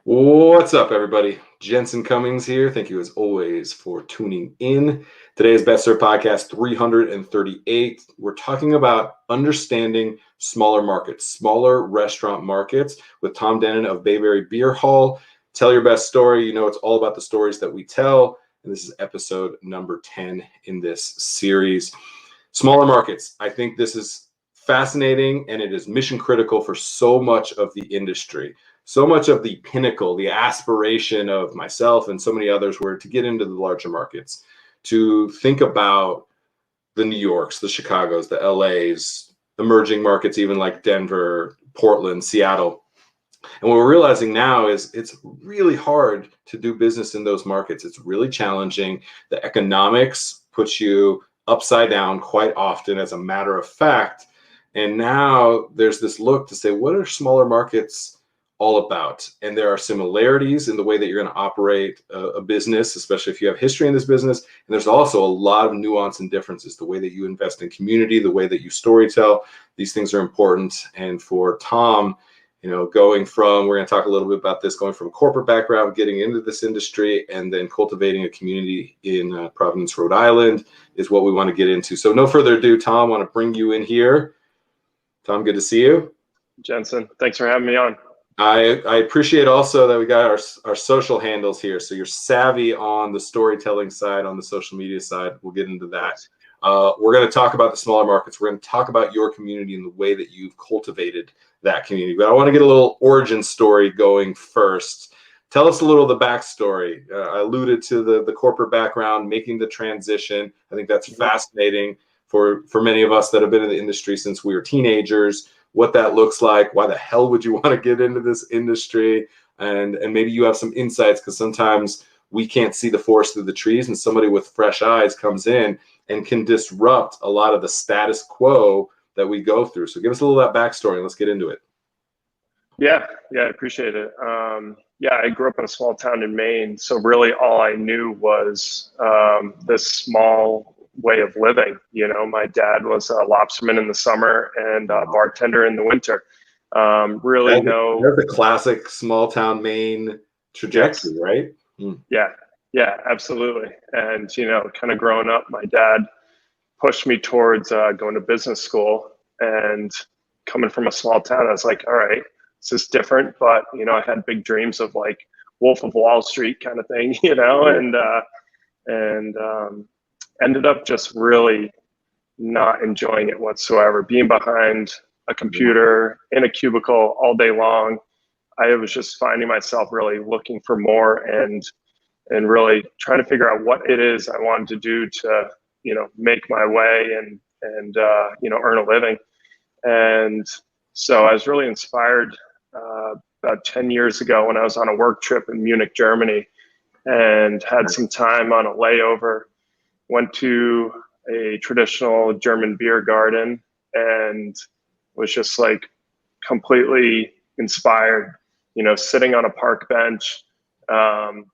What's up, everybody? Jensen Cummings here. Thank you, as always, for tuning in. Today's Best Served Podcast 338. We're talking about understanding smaller markets, smaller restaurant markets with Tom Dennen of Bayberry Beer Hall. Tell your best story. You know, it's all about the stories that we tell. And this is episode number 10 in this series. Smaller markets. I think this is fascinating, and it is mission critical for so much of the industry. So much of the pinnacle, the aspiration of myself and so many others were to get into the larger markets, to think about the New Yorks, the Chicagos, the LAs, emerging markets, even like Denver, Portland, Seattle. And what we're realizing now is it's really hard to do business in those markets. It's really challenging. The economics puts you upside down quite often, as a matter of fact. And now there's this look to say, what are smaller markets all about? And there are similarities in the way that you're going to operate a business, especially if you have history in this business. And there's also a lot of nuance and differences, the way that you invest in community, the way that you storytell. These things are important. And for Tom, you know, going from, we're going to talk a little bit about this, going from a corporate background, getting into this industry, and then cultivating a community in Providence, Rhode Island is what we want to get into. So no further ado, Tom, I want to bring you in here. Tom, good to see you. Jensen, thanks for having me on. I appreciate also that we got our social handles here. So you're savvy on the storytelling side, on the social media side. We'll get into that. We're going to talk about the smaller markets. We're going to talk about your community and the way that you've cultivated that community. But I want to get a little origin story going first. Tell us a little of the backstory. I alluded to the corporate background, making the transition. I think that's fascinating for many of us that have been in the industry since we were teenagers, what that looks like. Why the hell would you want to get into this industry? And maybe you have some insights, because sometimes we can't see the forest through the trees, and somebody with fresh eyes comes in and can disrupt a lot of the status quo that we go through. So give us a little of that backstory and let's get into it. Yeah, I appreciate it. I grew up in a small town in Maine. So really all I knew was this small way of living. You know, my dad was a lobsterman in the summer and a bartender in the winter. That's the classic small town Maine trajectory, yes. Right? Yeah, absolutely. And, you know, kind of growing up, my dad pushed me towards going to business school, and coming from a small town, I was like, all right, this is different. But, you know, I had big dreams of like Wolf of Wall Street kind of thing, you know, and ended up just really not enjoying it whatsoever. Being behind a computer in a cubicle all day long, I was just finding myself really looking for more and really trying to figure out what it is I wanted to do to, you know, make my way and you know, earn a living. And so I was really inspired about 10 years ago when I was on a work trip in Munich, Germany, and had some time on a layover. Went to a traditional German beer garden and was just like completely inspired, you know, sitting on a park bench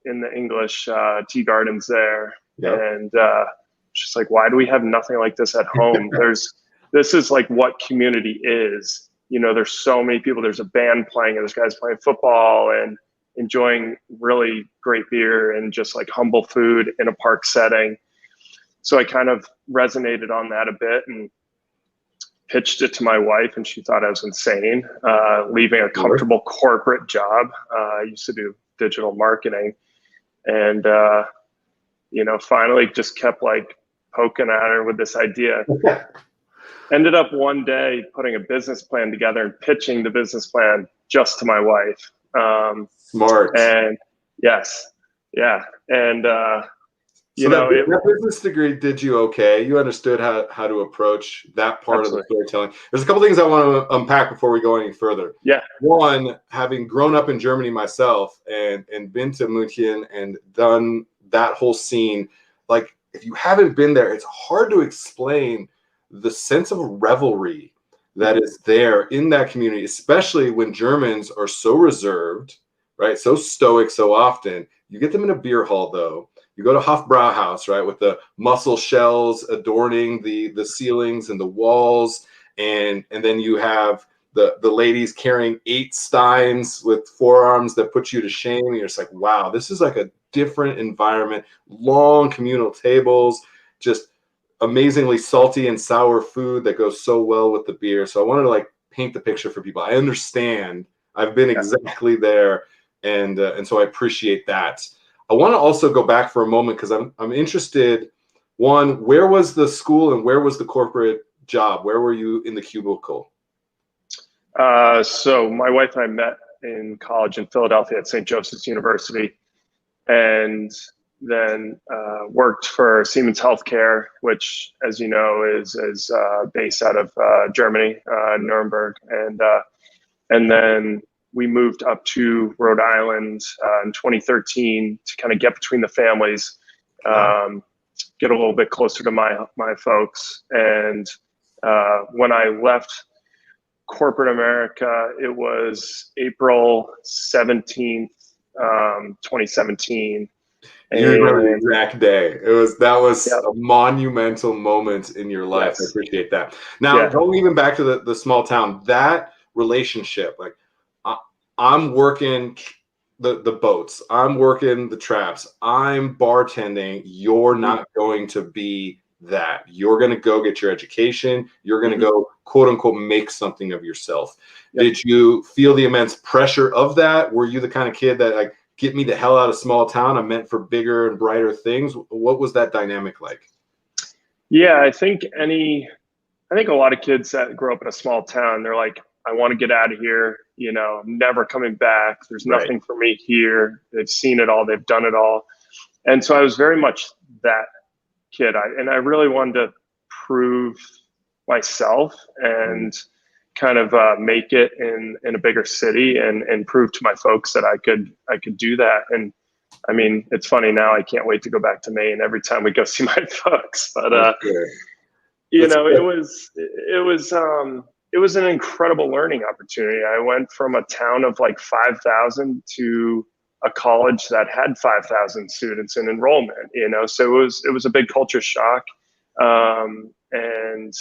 in the English tea gardens there. Yep. And just like, why do we have nothing like this at home? This is like what community is. You know, there's so many people. There's a band playing, and there's guys playing football and enjoying really great beer and just like humble food in a park setting. So I kind of resonated on that a bit and pitched it to my wife, and she thought I was insane, leaving a comfortable corporate job. I used to do digital marketing, and you know, finally just kept like poking at her with this idea. Ended up one day putting a business plan together and pitching the business plan just to my wife. Smart. And yes, yeah, and so that business degree did you okay? You understood how to approach that part Absolutely. Of the storytelling. There's a couple things I want to unpack before we go any further. Yeah. One, having grown up in Germany myself and been to München and done that whole scene, like if you haven't been there, it's hard to explain the sense of revelry that is there in that community, especially when Germans are so reserved, right? So stoic so often. You get them in a beer hall though. You go to Hofbrauhaus, right, with the mussel shells adorning the ceilings and the walls, and then you have the ladies carrying 8 steins with forearms that put you to shame. And you're just like, wow, this is like a different environment, long communal tables, just amazingly salty and sour food that goes so well with the beer. So I wanted to like paint the picture for people. I understand. I've been exactly there, and so I appreciate that. I want to also go back for a moment because I'm interested. One, where was the school and where was the corporate job? Where were you in the cubicle? So my wife and I met in college in Philadelphia at St. Joseph's University, and then worked for Siemens Healthcare, which, as you know, is based out of Germany, Nuremberg, and then we moved up to Rhode Island in 2013 to kind of get between the families, get a little bit closer to my folks. And when I left corporate America, it was April 17th, 2017. You remember the exact day. That was Yep. a monumental moment in your life. Yes. I appreciate that. Now, going even back to the small town, that relationship, like I'm working the boats, I'm working the traps, I'm bartending. You're not going to be that. You're going to go get your education. You're going to go, quote unquote, make something of yourself. Yep. Did you feel the immense pressure of that? Were you the kind of kid that like, get me the hell out of small town, I'm meant for bigger and brighter things? What was that dynamic like? Yeah, I think a lot of kids that grow up in a small town, they're like, I want to get out of here. You know, I'm never coming back. There's nothing for me here. They've seen it all. They've done it all. And so I was very much that kid. I really wanted to prove myself and kind of make it in a bigger city and prove to my folks that I could do that. And I mean, it's funny now, I can't wait to go back to Maine every time we go see my folks. But you know, it was an incredible learning opportunity. I went from a town of like 5,000 to a college that had 5,000 students in enrollment, you know, so it was a big culture shock. And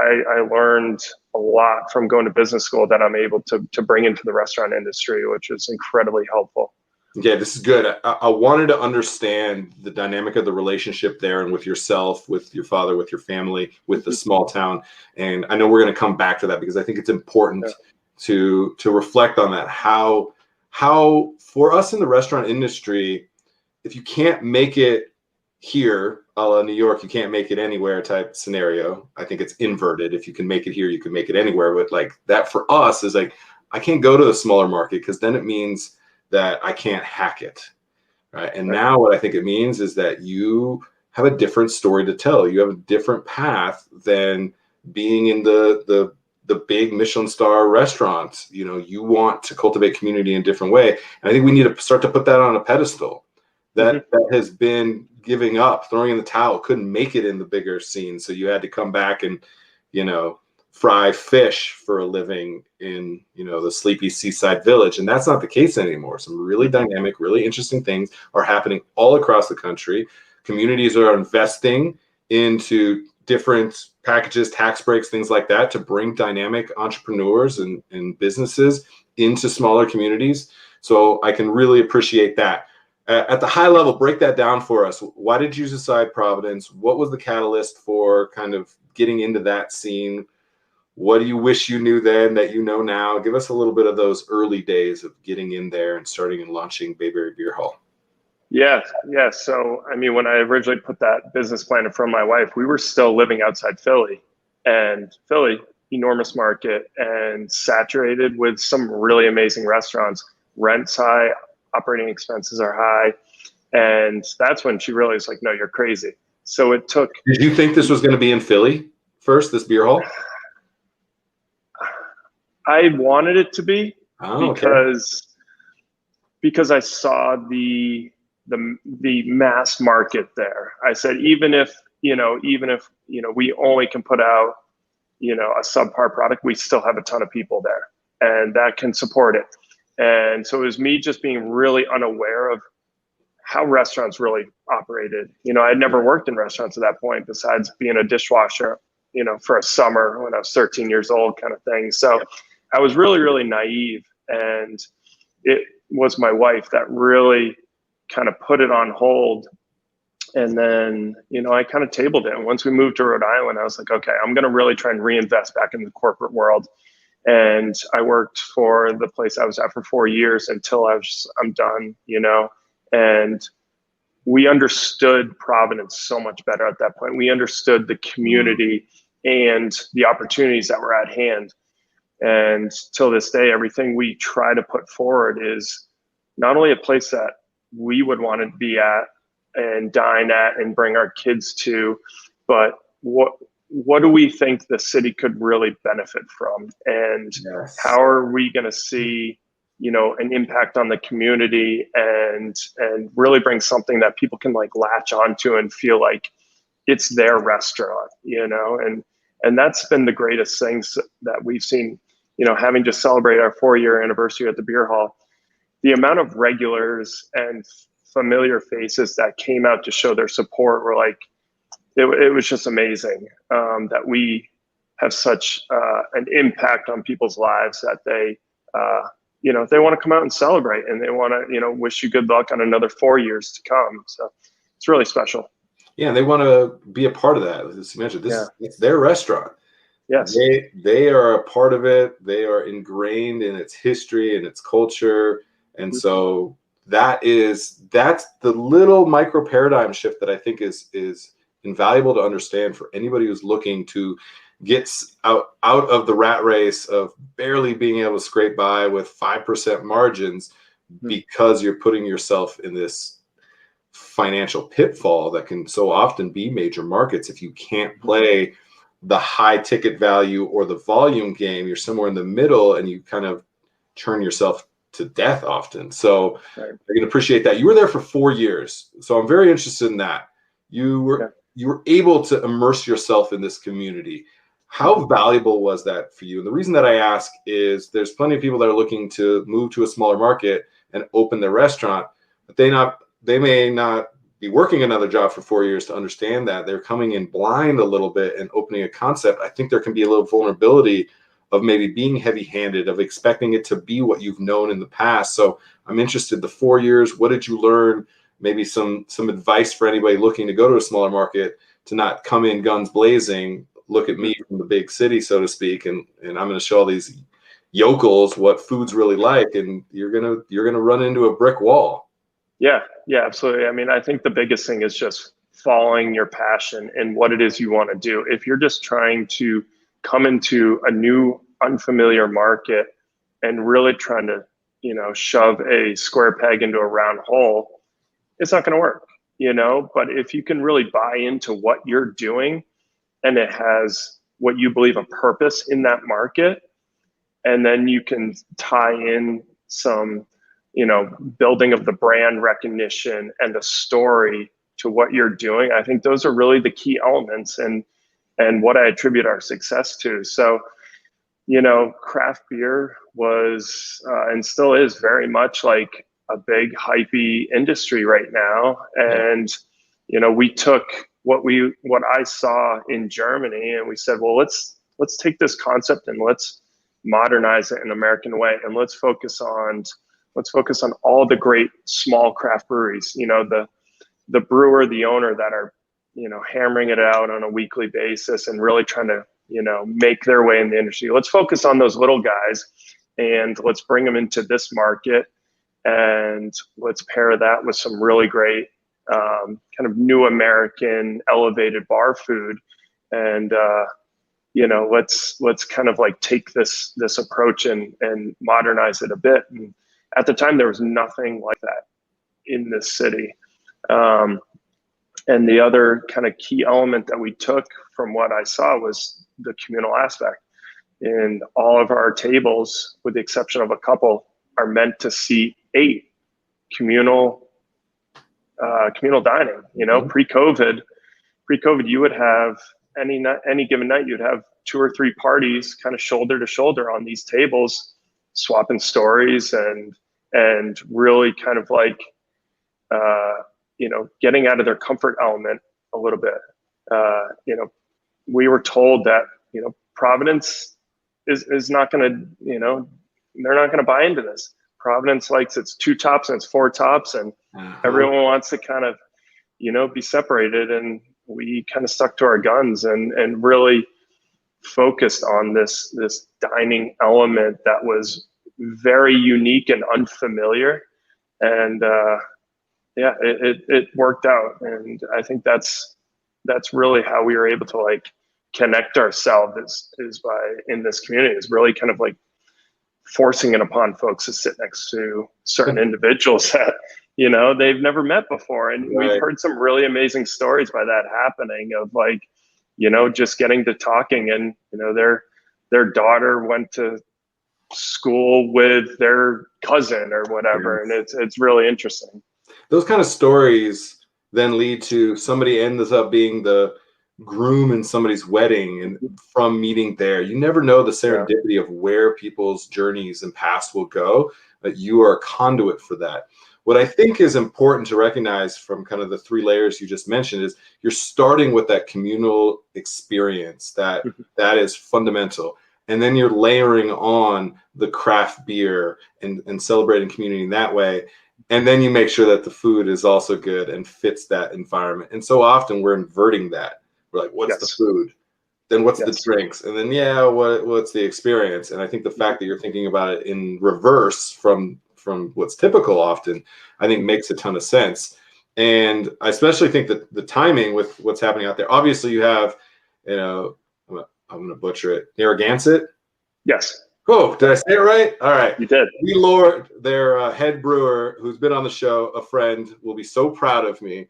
I learned a lot from going to business school that I'm able to bring into the restaurant industry, which is incredibly helpful. Okay, this is good. I wanted to understand the dynamic of the relationship there and with yourself, with your father, with your family, with the small town. And I know we're going to come back to that because I think it's important to reflect on that. How for us in the restaurant industry, if you can't make it here, a la New York, you can't make it anywhere type scenario. I think it's inverted. If you can make it here, you can make it anywhere. But like that for us is like, I can't go to the smaller market because then it means that I can't hack it, right? And now what I think it means is that you have a different story to tell. You have a different path than being in the big Michelin star restaurants. You know, you want to cultivate community in a different way. And I think we need to start to put that on a pedestal. That has been giving up, throwing in the towel, couldn't make it in the bigger scene. So you had to come back and, you know, fry fish for a living in, you know, the sleepy seaside village. And that's not the case anymore. Some really dynamic, really interesting things are happening all across the country. Communities are investing into different packages, tax breaks, things like that, to bring dynamic entrepreneurs and businesses into smaller communities. So I can really appreciate that. At the high level, break that down for us. Why did you decide Providence? What was the catalyst for kind of getting into that scene? What do you wish you knew then that you know now? Give us a little bit of those early days of getting in there and starting and launching Bayberry Beer Hall. Yeah. So, I mean, when I originally put that business plan in front of my wife, we were still living outside Philly, and Philly, enormous market and saturated with some really amazing restaurants. Rent's high, operating expenses are high. And that's when she really was like, no, you're crazy. So it took. Did you think this was going to be in Philly first, this beer hall? I wanted it to be because I saw the mass market there. I said, even if we only can put out, you know, a subpar product, we still have a ton of people there and that can support it. And so it was me just being really unaware of how restaurants really operated. You know, I'd never worked in restaurants at that point besides being a dishwasher, you know, for a summer when I was 13 years old kind of thing. So I was really, really naive, and it was my wife that really kind of put it on hold. And then, I kind of tabled it. And once we moved to Rhode Island, I was like, okay, I'm going to really try and reinvest back in the corporate world. And I worked for the place I was at for 4 years until I'm done, and we understood Providence so much better at that point. We understood the community and the opportunities that were at hand. And till this day, everything we try to put forward is not only a place that we would want to be at and dine at and bring our kids to, but what do we think the city could really benefit from? And how are we going to see, an impact on the community and really bring something that people can like latch onto and feel like it's their restaurant, and that's been the greatest things that we've seen, having just celebrated our 4-year anniversary at the beer hall. The amount of regulars and familiar faces that came out to show their support were like, it was just amazing that we have such an impact on people's lives that they want to come out and celebrate, and they want to, wish you good luck on another 4 years to come. So it's really special. Yeah, they want to be a part of that. As you mentioned, it's their restaurant. Yes. They are a part of it. They are ingrained in its history and its culture. And so that's the little micro paradigm shift that I think is invaluable to understand for anybody who's looking to get out of the rat race of barely being able to scrape by with 5% margins, because you're putting yourself in this financial pitfall that can so often be major markets. If you can't play the high ticket value or the volume game, you're somewhere in the middle and you kind of churn yourself to death often. So I can appreciate that. You were there for 4 years. So I'm very interested in that. You were able to immerse yourself in this community. How valuable was that for you? And the reason that I ask is there's plenty of people that are looking to move to a smaller market and open their restaurant, but they may not be working another job for 4 years to understand that. They're coming in blind a little bit and opening a concept. I think there can be a little vulnerability of maybe being heavy-handed, of expecting it to be what you've known in the past. So I'm interested, the 4 years, what did you learn? Maybe some advice for anybody looking to go to a smaller market to not come in guns blazing, look at me from the big city, so to speak, and I'm going to show all these yokels what food's really like, and you're gonna run into a brick wall. Yeah, absolutely. I mean, I think the biggest thing is just following your passion and what it is you want to do. If you're just trying to come into a new, unfamiliar market and really trying to, shove a square peg into a round hole, it's not going to work, But if you can really buy into what you're doing and it has what you believe a purpose in that market, and then you can tie in some building of the brand recognition and the story to what you're doing. I think those are really the key elements and what I attribute our success to. So, craft beer was and still is very much like a big hypey industry right now. And, we took what I saw in Germany and we said, well, let's take this concept and let's modernize it in an American way. And let's focus on all the great small craft breweries, the brewer, the owner that are, hammering it out on a weekly basis and really trying to, make their way in the industry. Let's focus on those little guys and let's bring them into this market, and let's pair that with some really great kind of new American elevated bar food. And, let's kind of like take this approach and modernize it a bit. And at the time, there was nothing like that in this city. And the other kind of key element that we took from what I saw was the communal aspect. And all of our tables, with the exception of a couple, are meant to seat 8 communal dining. Pre-COVID, you would have any given night, you'd have 2 or 3 parties kind of shoulder to shoulder on these tables, swapping stories and really kind of like, getting out of their comfort element a little bit. We were told that, Providence is not going to, they're not going to buy into this. Providence likes its 2 tops and its 4 tops, and everyone wants to kind of, be separated. And we kind of stuck to our guns and really focused on this dining element that was very unique and unfamiliar. And it worked out. And I think that's really how we were able to like connect ourselves is by in this community, is really kind of like forcing it upon folks to sit next to certain individuals that, they've never met before. And we've heard some really amazing stories by that happening of like, just getting to talking, and, their daughter went to school with their cousin or whatever. And it's really interesting. Those kind of stories then lead to somebody ends up being the groom in somebody's wedding, and from meeting there, you never know the serendipity of where people's journeys and paths will go, but you are a conduit for that. What I think is important to recognize from kind of the 3 layers you just mentioned is you're starting with that communal experience that is fundamental. And then you're layering on the craft beer and celebrating community in that way. And then you make sure that the food is also good and fits that environment. And so often we're inverting that. We're like, what's the food? Then what's the drinks? And then, what's the experience? And I think the fact that you're thinking about it in reverse from what's typical often, I think makes a ton of sense. And I especially think that the timing with what's happening out there, obviously you have, I'm going to butcher it, Narragansett? Yes. Oh, did I say it right? All right. You did. Lee Lord, their head brewer, who's been on the show, a friend, will be so proud of me.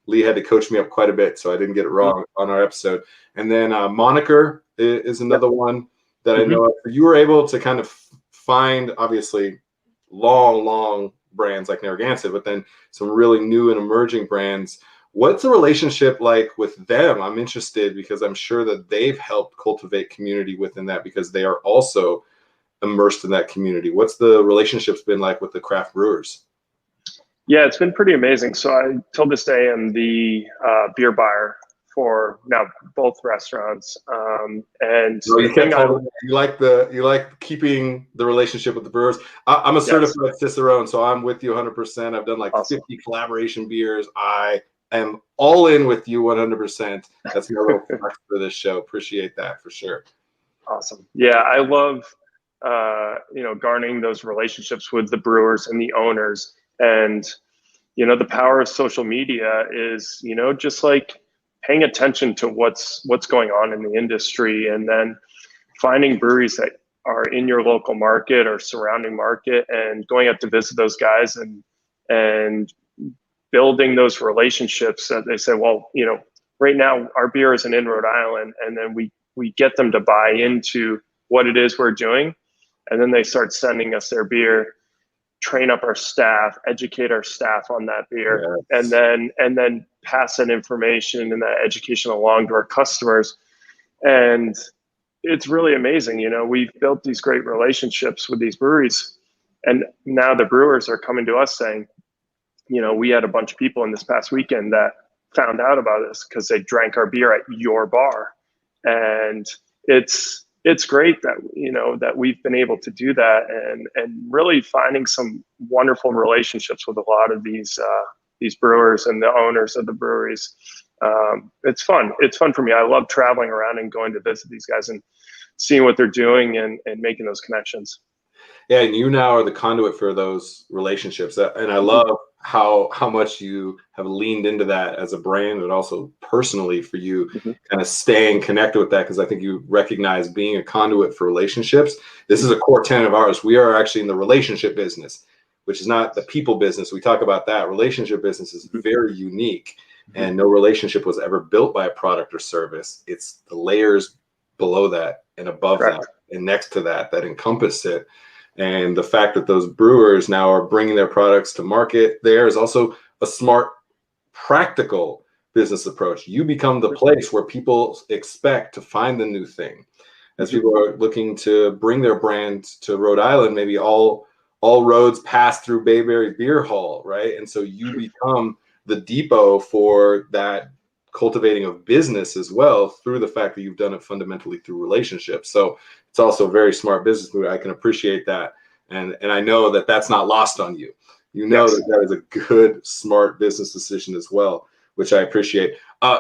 Lee had to coach me up quite a bit, so I didn't get it wrong on our episode. And then Moniker is another one that I know of. You were able to kind of find, obviously, long brands like Narragansett, but then some really new and emerging brands. What's the relationship like with them? I'm interested because I'm sure that they've helped cultivate community within that because they are also immersed in that community. What's the relationships been like with the craft brewers? Yeah, it's been pretty amazing. So I, till this day, am the beer buyer for now both restaurants. And so you like keeping the relationship with the brewers. I'm a certified Cicerone, so I'm with you 100%. I've done like 50 collaboration beers. I am all in with you 100%. That's my real flex for this show. Appreciate that for sure. Awesome. Yeah, I love garnering those relationships with the brewers and the owners. And the power of social media is just like paying attention to what's going on in the industry, and then finding breweries that are in your local market or surrounding market and going out to visit those guys and building those relationships that they say, well, right now our beer isn't in Rhode Island, and then we get them to buy into what it is we're doing, and then they start sending us their beer, train up our staff, educate our staff on that beer, and then pass that information and that education along to our customers. And it's really amazing. We've built these great relationships with these breweries, and now the brewers are coming to us saying, we had a bunch of people in this past weekend that found out about us because they drank our beer at your bar. And it's great that, that we've been able to do that and really finding some wonderful relationships with a lot of these brewers and the owners of the breweries. It's fun. It's fun for me. I love traveling around and going to visit these guys and seeing what they're doing and making those connections. Yeah, and you now are the conduit for those relationships. And I love how much you have leaned into that as a brand, and also personally for you kind of staying connected with that, because I think you recognize being a conduit for relationships. This is a core tenet of ours. We are actually in the relationship business, which is not the people business. We talk about that. Relationship business is very unique, and no relationship was ever built by a product or service. It's the layers below that and above that and next to that encompass it. And the fact that those brewers now are bringing their products to market there is also a smart, practical business approach. You become the place where people expect to find the new thing. As people are looking to bring their brand to Rhode Island, maybe all roads pass through Bayberry Beer Hall, right? And so you become the depot for that cultivating of business as well through the fact that you've done it fundamentally through relationships. So it's also a very smart business move. I can appreciate that. And I know that that's not lost on you. You know Yes. that is a good, smart business decision as well, which I appreciate.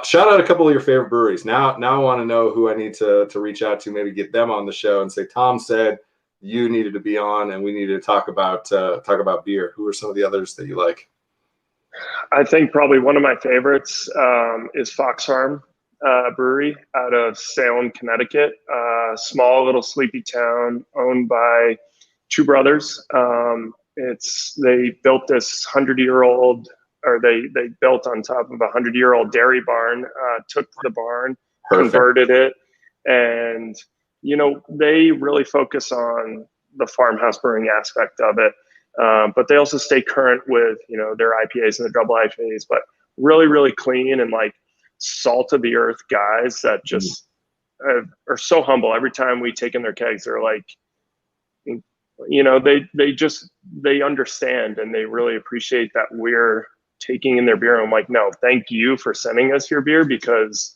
Shout out a couple of your favorite breweries. Now I want to know who I need to reach out to, maybe get them on the show and say, Tom said you needed to be on and we needed to talk about beer. Who are some of the others that you like? I think probably one of my favorites is Fox Farm Brewery out of Salem, Connecticut. Small little sleepy town owned by two brothers. They built this 100-year-old, or they built on top of a 100-year-old dairy barn, took the barn, Perfect. converted it, and they really focus on the farmhouse brewing aspect of it. But they also stay current with their IPAs and their double IPAs, but really, really clean and like salt of the earth guys that just are so humble. Every time we take in their kegs, they're like, they understand and they really appreciate that we're taking in their beer. And I'm like, no, thank you for sending us your beer, because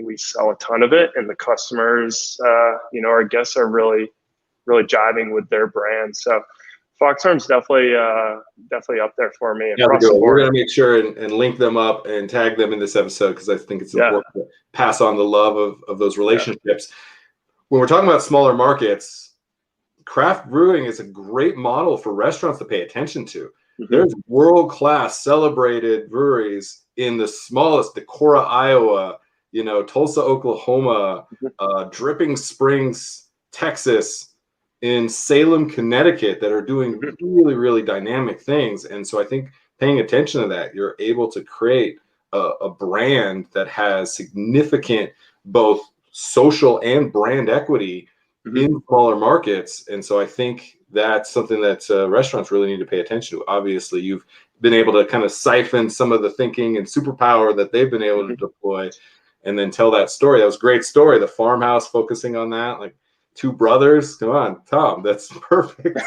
we sell a ton of it and the customers, our guests are really, really jiving with their brand. So Fox Farm's definitely up there for me. Yeah, we're going to make sure and link them up and tag them in this episode, because I think it's important to pass on the love of those relationships. Yeah. When we're talking about smaller markets, craft brewing is a great model for restaurants to pay attention to. Mm-hmm. There's world-class celebrated breweries in the smallest, Decorah, Iowa, Tulsa, Oklahoma, Dripping Springs, Texas, in Salem, Connecticut, that are doing really, really dynamic things. And so I think paying attention to that, you're able to create a brand that has significant both social and brand equity in smaller markets. And so I think that's something that restaurants really need to pay attention to. Obviously, you've been able to kind of siphon some of the thinking and superpower that they've been able to deploy and then tell that story. That was a great story. The farmhouse, focusing on that, like two brothers. Come on, Tom, that's perfect.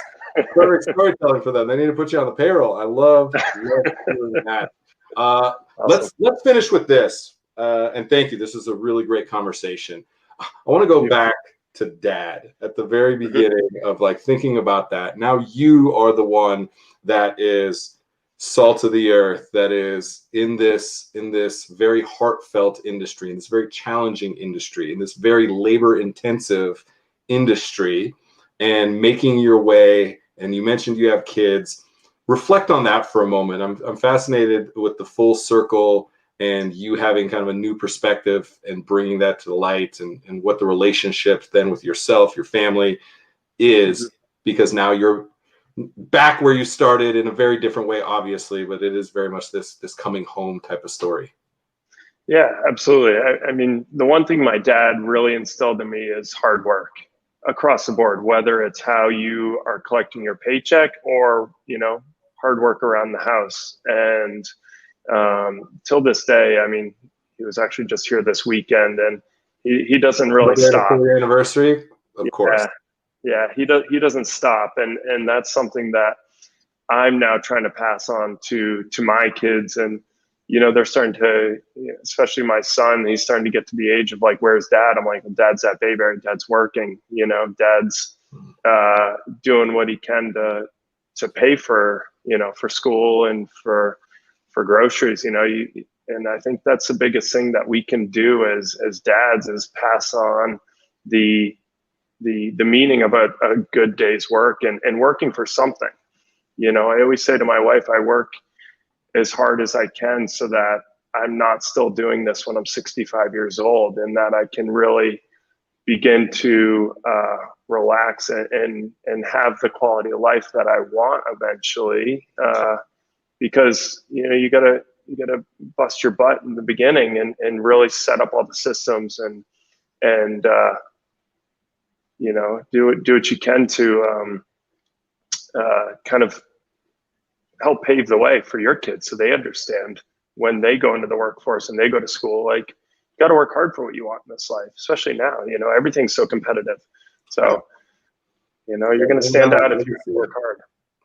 Perfect storytelling for them. They need to put you on the payroll. I love doing that. Awesome. Let's finish with this. And thank you. This is a really great conversation. I want to go back to Dad at the very beginning of like thinking about that. Now you are the one that is salt of the earth, that is in this very heartfelt industry, in this very challenging industry, in this very labor intensive industry, and making your way. And you mentioned you have kids. Reflect on that for a moment. I'm fascinated with the full circle and you having kind of a new perspective and bringing that to the light, and what the relationship then with yourself, your family is, because now you're back where you started in a very different way, obviously, but it is very much this coming home type of story. Yeah, absolutely. I mean, the one thing my dad really instilled in me is hard work across the board, whether it's how you are collecting your paycheck or, hard work around the house. And till this day, I mean, he was actually just here this weekend, and he doesn't really stop. Your anniversary, of course. Yeah, he doesn't stop, and that's something that I'm now trying to pass on to my kids. And they're starting to, especially my son, he's starting to get to the age of like, where's Dad? I'm like, well, Dad's at Bayberry. Dad's working. Dad's doing what he can to pay for for school and for groceries. And I think that's the biggest thing that we can do as dads, is pass on the meaning of a good day's work and working for something. I always say to my wife, I work as hard as I can so that I'm not still doing this when I'm 65 years old, and that I can really begin to relax and have the quality of life that I want eventually. Because you gotta bust your butt in the beginning and really set up all the systems and do what you can to kind of help pave the way for your kids, so they understand when they go into the workforce and they go to school, like, you got to work hard for what you want in this life, especially now. Everything's so competitive. So you're going to stand out if you work hard.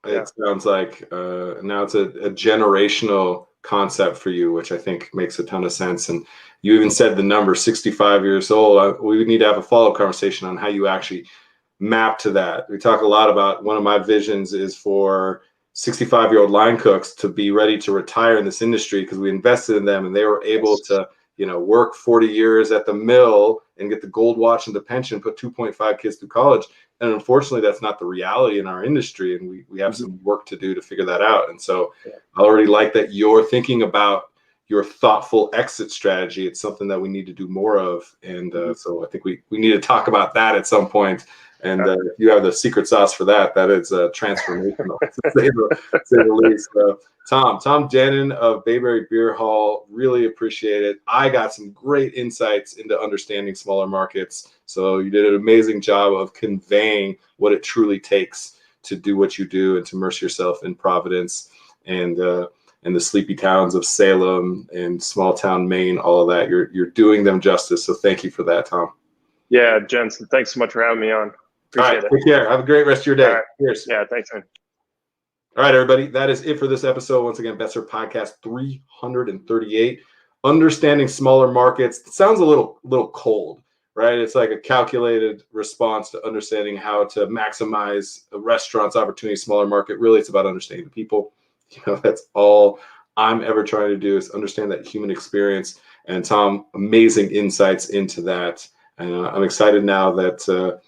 It sounds like now it's a generational concept for you, which I think makes a ton of sense. And you even said the number 65 years old. We need to have a follow-up conversation on how you actually map to that. We talk a lot about, one of my visions is for 65-year-old line cooks to be ready to retire in this industry, because we invested in them and they were able to, work 40 years at the mill and get the gold watch and the pension, put 2.5 kids through college. And unfortunately, that's not the reality in our industry. And we have some work to do to figure that out. And so I already like that you're thinking about your thoughtful exit strategy. It's something that we need to do more of. And so I think we need to talk about that at some point. And if you have the secret sauce for that, that is transformational, to say the least. Tom Dennen of Bayberry Beer Hall, really appreciate it. I got some great insights into understanding smaller markets. So you did an amazing job of conveying what it truly takes to do what you do and to immerse yourself in Providence and the sleepy towns of Salem and small town Maine. All of that, you're doing them justice. So thank you for that, Tom. Yeah, Jensen, thanks so much for having me on. Appreciate it. Take care. Have a great rest of your day. Right. Cheers. Yeah, thanks, man. All right, everybody. That is it for this episode. Once again, Best Served Podcast 338. Understanding smaller markets. It sounds a little cold, right? It's like a calculated response to understanding how to maximize a restaurant's opportunity, smaller market. Really, it's about understanding the people. That's all I'm ever trying to do, is understand that human experience. And Tom, amazing insights into that. And I'm excited now that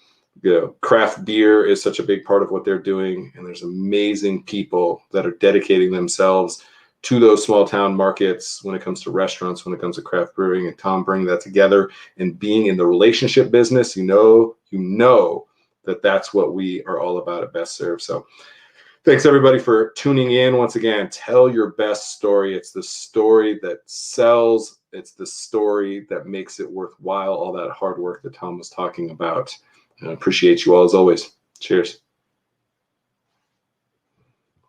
craft beer is such a big part of what they're doing. And there's amazing people that are dedicating themselves to those small town markets when it comes to restaurants, when it comes to craft brewing. And Tom bringing that together and being in the relationship business, you know that that's what we are all about at Best Served. So thanks, everybody, for tuning in. Once again, tell your best story. It's the story that sells. It's the story that makes it worthwhile, all that hard work that Tom was talking about. I appreciate you all as always. Cheers.